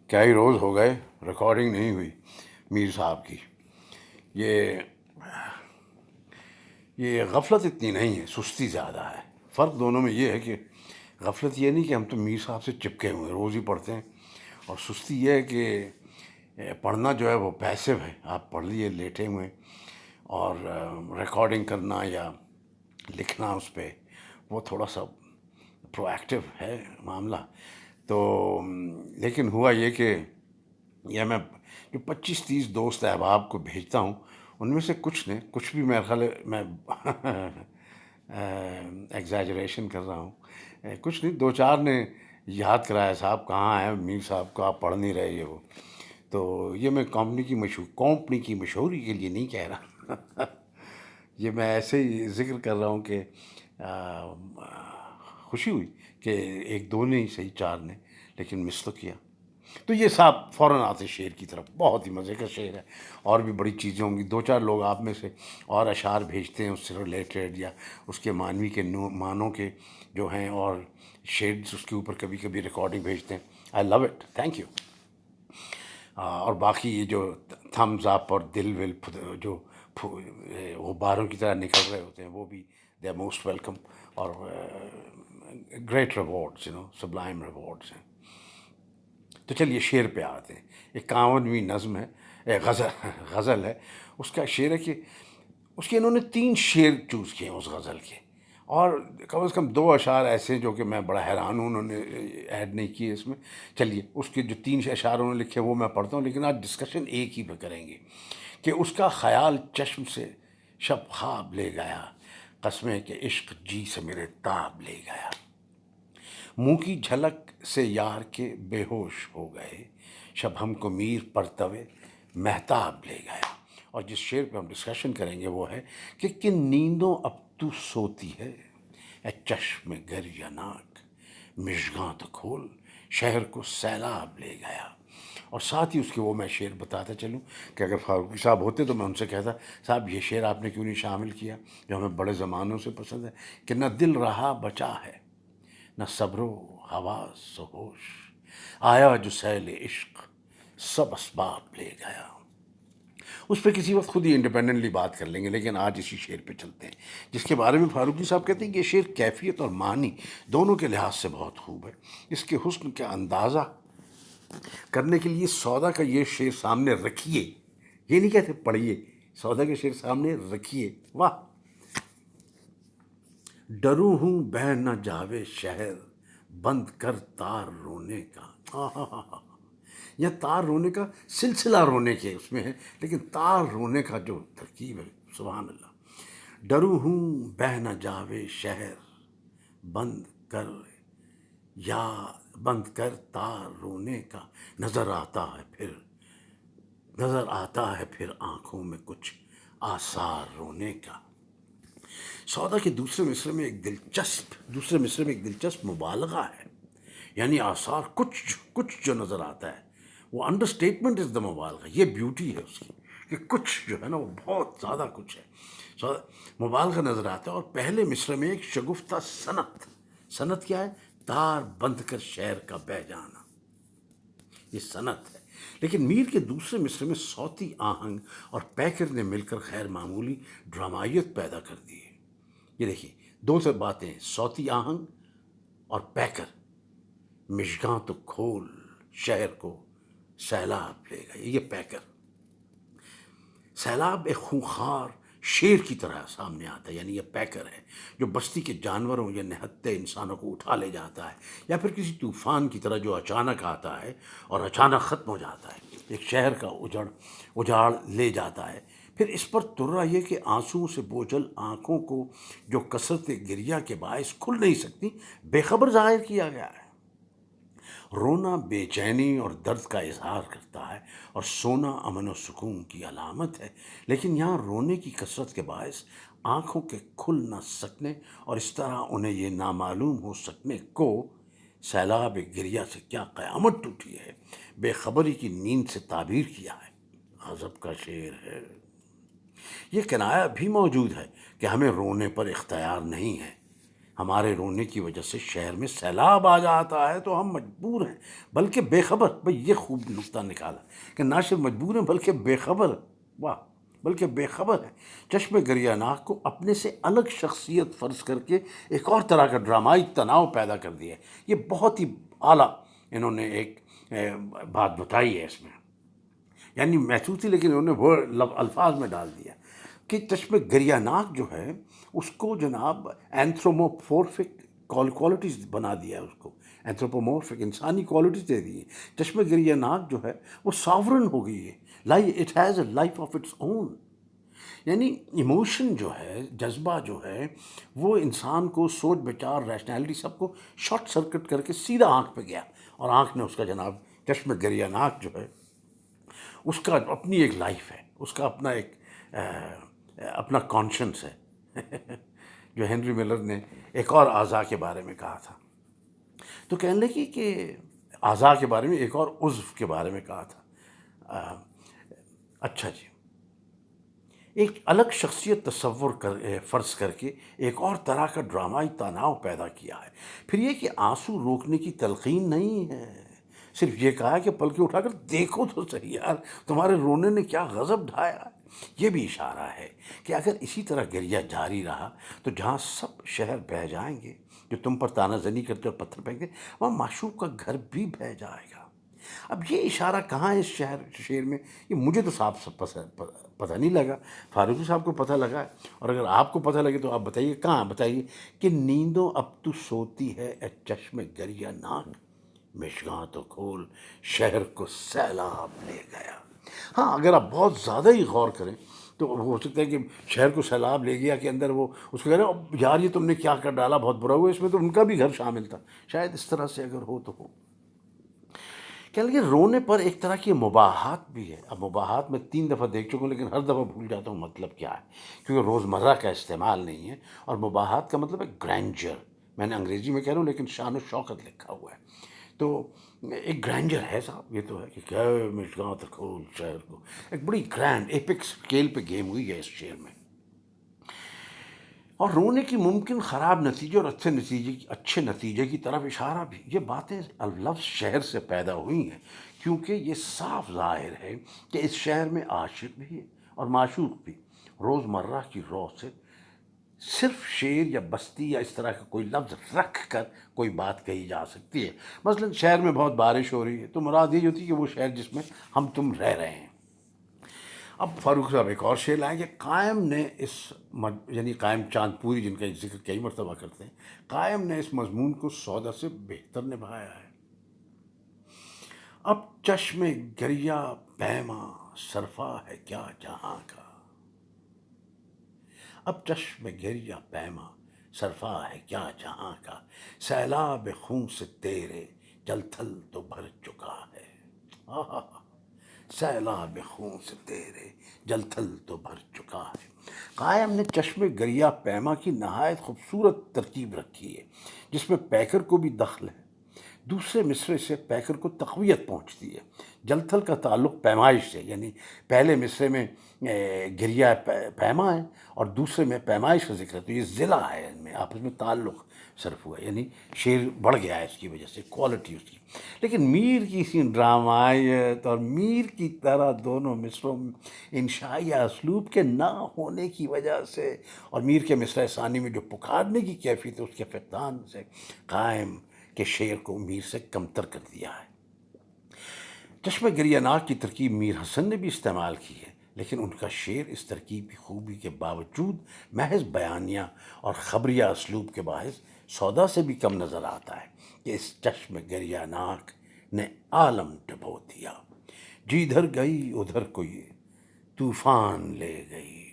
کئی روز ہو گئے ریکارڈنگ نہیں ہوئی میر صاحب کی. یہ یہ غفلت اتنی نہیں ہے، سستی زیادہ ہے. فرق دونوں میں یہ ہے کہ غفلت یہ نہیں کہ ہم تو میر صاحب سے چپکے ہوئے ہیں، روز ہی پڑھتے ہیں، اور سستی یہ ہے کہ پڑھنا جو ہے وہ پیسو ہے. آپ پڑھ لیے لیٹے ہوئے، اور ریکارڈنگ کرنا یا لکھنا اس پہ وہ تھوڑا سا پرو ایکٹیو ہے معاملہ. تو لیکن ہوا یہ کہ یا میں جو 25-30 دوست احباب کو بھیجتا ہوں، ان میں سے کچھ نے، کچھ بھی میرا خیال ہے میں ایگزیجریشن کر رہا ہوں، کچھ نہیں، 2-4 نے یاد کرایا صاحب کہاں ہے میر صاحب کو، آپ پڑھ نہیں رہے یہ وہ. تو یہ میں کمپنی کی مشہوری کے لیے نہیں کہہ رہا. یہ میں ایسے ہی ذکر کر رہا ہوں کہ خوشی ہوئی کہ ایک دو نے ہی صحیح، 4 نے، لیکن مس تو کیا. تو یہ صاحب فوراً آتے شعر کی طرف. بہت ہی مزے کا شعر ہے، اور بھی بڑی چیزیں ہوں گی. 2-4 لوگ آپ میں سے اور اشعار بھیجتے ہیں اس سے ریلیٹڈ، یا اس کے معنوی کے معنوں کے جو ہیں، اور شیڈز اس کے اوپر کبھی کبھی ریکارڈنگ بھیجتے ہیں. آئی لو اٹ، تھینک یو. اور باقی یہ جو تھمز اپ اور دل ول جو غباروں کی طرح نکل رہے ہوتے ہیں، وہ بھی دے آر موسٹ ویلکم، اور گریٹ ریوارڈس، سبلائم ریوارڈس ہیں. تو چلیے شعر پہ آتے ہیں. ایک 51ویں نظم ہے، غزل ہے. اس کا شعر ہے کہ اس کے انہوں نے 3 شعر چوز کیے ہیں اس غزل کے، اور کم از کم 2 اشعار ایسے ہیں جو کہ میں بڑا حیران ہوں انہوں نے ایڈ نہیں کیے اس میں. چلیے اس کے جو 3 اشعار انہوں نے لکھے وہ میں پڑھتا ہوں، لیکن آج ڈسکشن ایک ہی پہ کریں گے کہ اس کا خیال چشم سے شب خواب لے گیا، قسمیں کہ عشق جی سے میرے تاب لے گیا. منہ کی جھلک سے یار کے بے ہوش ہو گئے، شب ہم کو میر پرتوے مہتاب لے گیا. اور جس شعر پہ ہم ڈسکشن کریں گے وہ ہے کہ کن نیندوں اب تو سوتی ہے، اے چشم گر یا ناک، مژگاں تو کھول، شہر کو سیلاب لے گیا. اور ساتھ ہی اس کے وہ میں شعر بتاتا چلوں کہ اگر فاروقی صاحب ہوتے تو میں ان سے کہتا صاحب یہ شعر آپ نے کیوں نہیں شامل کیا، جو ہمیں بڑے زمانوں سے پسند ہے، کہ نہ دل رہا بچا ہے، نہ صبر و حواس و ہوش، آیا جو سیل عشق سب اسباب لے گیا. اس پہ کسی وقت خود ہی انڈیپینڈنٹلی بات کر لیں گے، لیکن آج اسی شعر پہ چلتے ہیں جس کے بارے میں فاروقی صاحب کہتے ہیں کہ یہ شعر کیفیت اور معنی دونوں کے لحاظ سے بہت خوب ہے. اس کے حسن کا اندازہ کرنے کے لیے سودا کا یہ شعر سامنے رکھیے، یہ نہیں کہتے پڑھیے، سودا کے شعر سامنے رکھیے. واہ. ڈرو ہوں بہ نہ جاوے شہر، بند کر تار رونے کا. یا تار رونے کا سلسلہ رونے کے اس میں ہے، لیکن تار رونے کا جو ترکیب ہے، سبحان اللہ. ڈرو ہوں بہ نہ جاوے شہر، بند کر یا بند کر تار رونے کا، نظر آتا ہے پھر آنکھوں میں کچھ آثار رونے کا. سودا کے دوسرے مصرے میں ایک دلچسپ مبالغہ ہے، یعنی آثار کچھ جو نظر آتا ہے، وہ انڈر اسٹیٹمنٹ از دا مبالغہ. یہ بیوٹی ہے اس کی کہ کچھ جو ہے نا وہ بہت زیادہ کچھ ہے، مبالغہ نظر آتا ہے. اور پہلے مصرے میں ایک شگفتہ صنعت کیا ہے؟ تار بند کر شہر کا بہ جانا، یہ صنعت ہے. لیکن میر کے دوسرے مصرے میں صوتی آہنگ اور پیکر نے مل کر غیر معمولی ڈرامائیت پیدا کر دی ہے. یہ دیکھیے 2 سے باتیں، صوتی آہنگ اور پیکر. مژگاں تو کھول، شہر کو سیلاب لے گئے. یہ پیکر سیلاب ایک خونخوار شیر کی طرح سامنے آتا ہے، یعنی یہ پیکر ہے جو بستی کے جانوروں یا نہتے انسانوں کو اٹھا لے جاتا ہے، یا پھر کسی طوفان کی طرح جو اچانک آتا ہے اور اچانک ختم ہو جاتا ہے، ایک شہر کا اجاڑ لے جاتا ہے. پھر اس پر ترا یہ کہ آنسوؤں سے بوجھل آنکھوں کو جو کثرت گریہ کے باعث کھل نہیں سکتی، بے خبر ظاہر کیا گیا ہے. رونا بے چینی اور درد کا اظہار کرتا ہے، اور سونا امن و سکون کی علامت ہے. لیکن یہاں رونے کی کثرت کے باعث آنکھوں کے کھل نہ سکنے اور اس طرح انہیں یہ نامعلوم ہو سکنے کو سیلاب گریہ سے کیا قیامت ٹوٹی ہے، بے خبری کی نیند سے تعبیر کیا ہے. غضب کا شعر ہے. یہ کنایہ بھی موجود ہے کہ ہمیں رونے پر اختیار نہیں ہے، ہمارے رونے کی وجہ سے شہر میں سیلاب آ جاتا ہے تو ہم مجبور ہیں بلکہ بے خبر. بھئی یہ خوب نکتہ نکالا کہ نہ صرف مجبور ہیں بلکہ بے خبر. واہ، بلکہ بے خبر ہے. چشم گریہ ناک کو اپنے سے الگ شخصیت فرض کر کے ایک اور طرح کا ڈرامائی تناؤ پیدا کر دیا ہے. یہ بہت ہی اعلیٰ انہوں نے ایک بات بتائی ہے اس میں، یعنی محسوس تھی لیکن انہوں نے وہ الفاظ میں ڈال دیا کہ چشم گریہ ناک جو ہے اس کو جناب اینتھرومورفک کوالٹیز بنا دیا ہے. اس کو اینتھروپومورفک انسانی کوالٹیز دے دی ہے. چشم گریہ ناک جو ہے وہ ساورن ہو گئی ہے. It has a life of its own. یعنی ایموشن جو ہے، جذبہ جو ہے، وہ انسان کو سوچ بچار ریشنالٹی سب کو شارٹ سرکٹ کر کے سیدھا آنکھ پہ گیا، اور آنکھ نے اس کا جناب چشم گریہ ناک جو ہے اس کا اپنی ایک لائف ہے، اس کا اپنا ایک اپنا کانشنس ہے جو ہنری ملر نے ایک اور اعضاء کے بارے میں کہا تھا. تو کہنے لگی کہ اعضاء کے بارے میں ایک اور عضو کے بارے میں کہا تھا. اچھا جی، ایک الگ شخصیت تصور فرض کر کے ایک اور طرح کا ڈرامائی تناؤ پیدا کیا ہے. پھر یہ کہ آنسو روکنے کی تلقین نہیں ہے، صرف یہ کہا کہ پلکیں اٹھا کر دیکھو تو صحیح یار تمہارے رونے نے کیا غضب ڈھایا ہے. یہ بھی اشارہ ہے کہ اگر اسی طرح گریہ جاری رہا تو جہاں سب شہر بہہ جائیں گے جو تم پر تانہ زنی کرتے اور پتھر پھینکتے، وہاں معشوق کا گھر بھی بہہ جائے گا. اب یہ اشارہ کہاں ہے اس شعر میں؟ یہ مجھے تو صاف پتہ نہیں لگا. فاروقی صاحب کو پتہ لگا ہے، اور اگر آپ کو پتہ لگے تو آپ بتائیے کہاں. بتائیے کہ نیندوں اب تو سوتی ہے اے چشم گریہ ناک، مشگاں تو کھول شہر کو سیلاب لے گیا. ہاں، اگر آپ بہت زیادہ ہی غور کریں تو ہو سکتا ہے کہ شہر کو سیلاب لے گیا کے اندر وہ اس کو کہہ رہے ہیں یار یہ تم نے کیا کر ڈالا، بہت برا ہوا. اس میں تو ان کا بھی گھر شامل تھا. شاید اس طرح سے اگر ہو تو ہو. کہہ لگے رونے پر ایک طرح کی مباحات بھی ہے. اب مباحات میں 3 دفعہ دیکھ چکا ہوں لیکن ہر دفعہ بھول جاتا ہوں مطلب کیا ہے، کیونکہ روزمرہ کا استعمال نہیں ہے. اور مباحات کا مطلب ہے گرینڈر. میں نے انگریزی میں کہہ رہا ہوں لیکن شان و شوکت لکھا ہوا ہے. تو ایک گرینڈر ہے صاحب، یہ تو ہے کہ کیا مشگاں تک کھول شہر کو. ایک بڑی گرینڈ ایپک اسکیل پہ گیم ہوئی ہے اس شعر میں. اور رونے کی ممکن خراب نتیجے اور اچھے نتیجے کی طرف اشارہ بھی. یہ باتیں لفظ شہر سے پیدا ہوئی ہیں کیونکہ یہ صاف ظاہر ہے کہ اس شہر میں عاشق بھی ہے اور معشوق بھی. روزمرہ کی رو سے صرف شعر یا بستی یا اس طرح کا کوئی لفظ رکھ کر کوئی بات کہی جا سکتی ہے. مثلا شہر میں بہت بارش ہو رہی ہے تو مراد یہ ہوتی ہے کہ وہ شہر جس میں ہم تم رہ رہے ہیں. اب فاروق صاحب ایک اور شعر لائیں کہ قائم نے اس یعنی قائم چاند پوری جن کا ذکر کئی مرتبہ کرتے ہیں، قائم نے اس مضمون کو سودا سے بہتر نبھایا ہے. اب چشم گریہ پیما صرفا ہے کیا جہاں کا. اب چشم گریہ پیما صرفا ہے کیا جہاں کا، سیلاب خون سے تیرے جل تھل تو بھر چکا ہے. سیلاب خون سے تیرے جل تھل تو بھر چکا ہے. قائم نے چشم گریہ پیما کی نہایت خوبصورت ترکیب رکھی ہے جس میں پیکر کو بھی دخل ہے. دوسرے مصرے سے پیکر کو تقویت پہنچتی ہے. جل تھل کا تعلق پیمائش سے، یعنی پہلے مصرے میں گریہ پیما ہے اور دوسرے میں پیمائش کا ذکر ہے، تو یہ ضلع ہے، ان میں آپس میں تعلق صرف ہوا ہے. یعنی شعر بڑھ گیا ہے اس کی وجہ سے، کوالٹی اس کی. لیکن میر کی سی ڈرامائیت اور میر کی طرح دونوں مصروں میں انشائی اسلوب کے نہ ہونے کی وجہ سے اور میر کے مصرع ثانی میں جو پکارنے کی کیفیت ہے اس کے فقدان سے قائم کے شعر کو میر سے کمتر کر دیا ہے. چشم گریہ ناک کی ترکیب میر حسن نے بھی استعمال کی ہے، لیکن ان کا شعر اس ترکیب کی خوبی کے باوجود محض بیانیہ اور خبریہ اسلوب کے باعث سودا سے بھی کم نظر آتا ہے کہ اس چشم گریہ ناک نے عالم ڈبو دیا. جدھر گئی ادھر کو یہ طوفان لے گئی.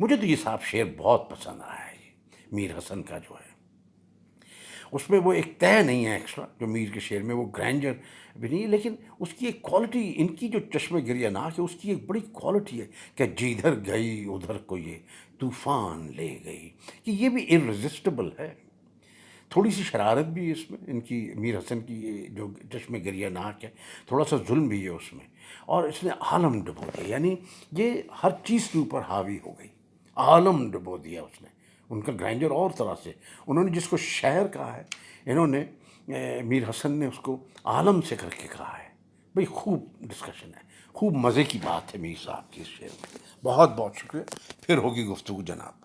مجھے تو یہ صاحب شعر بہت پسند آیا ہے، میر حسن کا جو ہے. اس میں وہ ایک طے نہیں ہے ایکسٹرا جو میر کے شعر میں، وہ گرینڈر بھی نہیں ہے، لیکن اس کی ایک کوالٹی، ان کی جو چشم گریہ ناک ہے اس کی ایک بڑی کوالٹی ہے کہ جدھر گئی ادھر کو یہ طوفان لے گئی، کہ یہ بھی ارریزسٹیبل ہے. تھوڑی سی شرارت بھی ہے اس میں، ان کی میر حسن کی جو چشم گریہ ناک ہے، تھوڑا سا ظلم بھی ہے اس میں. اور اس نے عالم ڈبو دیا، یعنی یہ ہر چیز کے اوپر حاوی ہو گئی، عالم ڈبو دیا اس نے. ان کا گرینڈر اور طرح سے. انہوں نے جس کو شہر کہا ہے، انہوں نے میر حسن نے اس کو عالم سے کر کے کہا ہے. بھئی خوب ڈسکشن ہے، خوب مزے کی بات ہے میر صاحب کی اس شعر میں. بہت بہت شکریہ. پھر ہوگی گفتگو جناب.